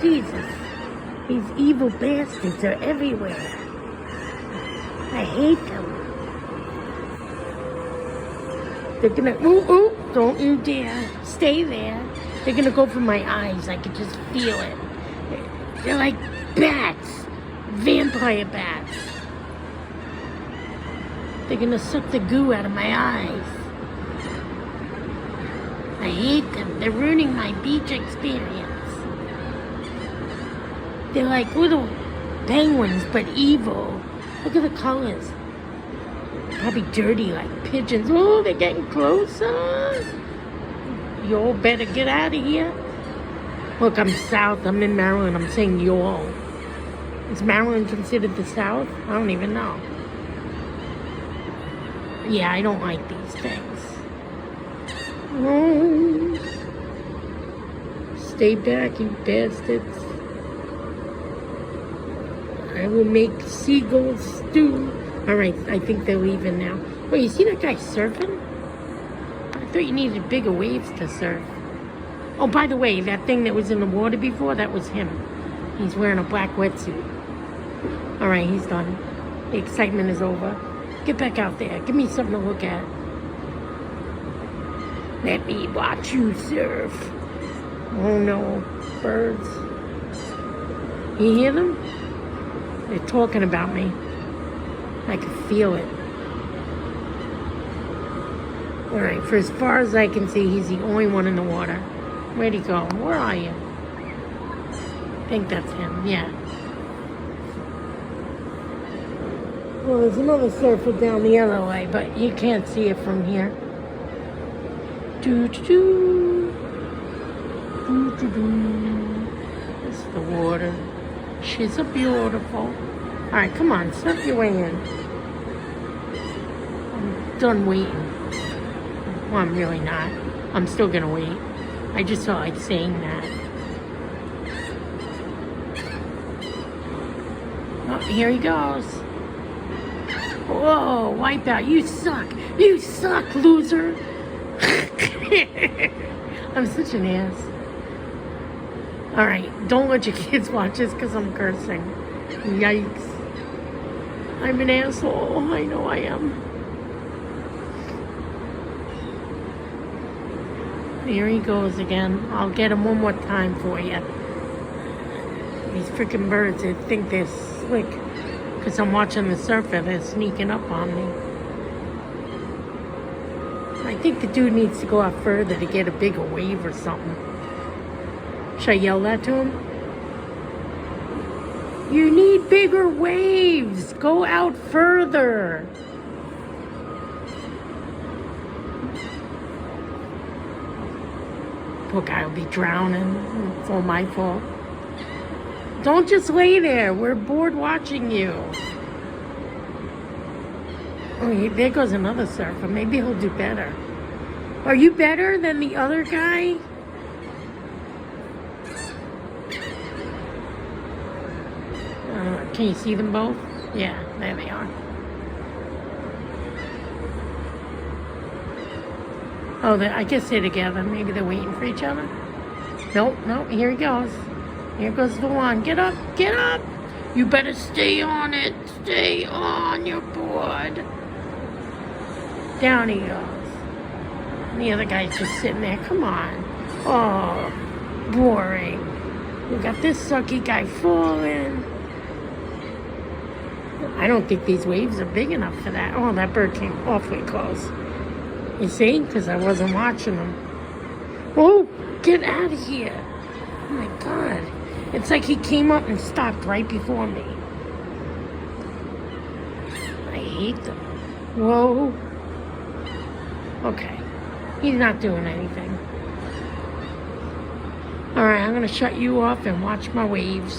Jesus. These evil bastards are everywhere. I hate them. They're gonna, don't you dare. Stay there. They're gonna go for my eyes. I can just feel it. They're like bats. Vampire bats. They're gonna suck the goo out of my eyes. I hate them. They're ruining my beach experience. They're like little penguins, but evil. Look at the colors. Probably dirty like pigeons. Oh, they're getting closer. You all better get out of here. Look, I'm south. I'm in Maryland. I'm saying y'all. Is Maryland considered the South? I don't even know. Yeah, I don't like these things. Oh. Stay back, you bastards. I will make seagulls stew. Alright, I think they're leaving now. Wait, you see that guy surfing? I thought you needed bigger waves to surf. Oh, by the way, that thing that was in the water before, that was him. He's wearing a black wetsuit. Alright, he's done. The excitement is over. Get back out there. Give me something to look at. Let me watch you surf. Oh no, birds. You hear them? They're talking about me. I can feel it. Alright, for as far as I can see, he's the only one in the water. Where'd he go? Where are you? I think that's him, yeah. Well, there's another surfer down the other way, but you can't see it from here. Doo-doo-doo. Doo-doo-doo. This is the water. She's a beautiful. Alright, come on, surf your way in. I'm done waiting. Well, I'm really not. I'm still gonna wait. I just felt like saying that. Oh, here he goes. Whoa, wipeout. You suck. You suck, loser. I'm such an ass. Alright, don't let your kids watch this because I'm cursing. Yikes. I'm an asshole. I know I am. Here he goes again. I'll get him one more time for you. These freaking birds, they think they're slick. Because I'm watching the surfer, they're sneaking up on me. I think the dude needs to go out further to get a bigger wave or something. Should I yell that to him? You need bigger waves. Go out further. Poor guy will be drowning. It's all my fault. Don't just lay there. We're bored watching you. Oh, there goes another surfer. Maybe he'll do better. Are you better than the other guy? Can you see them both? Yeah, there they are. Oh, I guess they're together. Maybe they're waiting for each other. Nope, here he goes. Here goes the one. Get up, get up. You better stay on it. Stay on your board. Down he goes. And the other guy's just sitting there. Come on. Oh, boring. We got this sucky guy falling. I don't think these waves are big enough for that. Oh, that bird came awfully close. You see? Because I wasn't watching them. Oh, get out of here. Oh, my God. It's like he came up and stopped right before me. I hate them. Whoa. Okay. He's not doing anything. All right, I'm going to shut you off and watch my waves.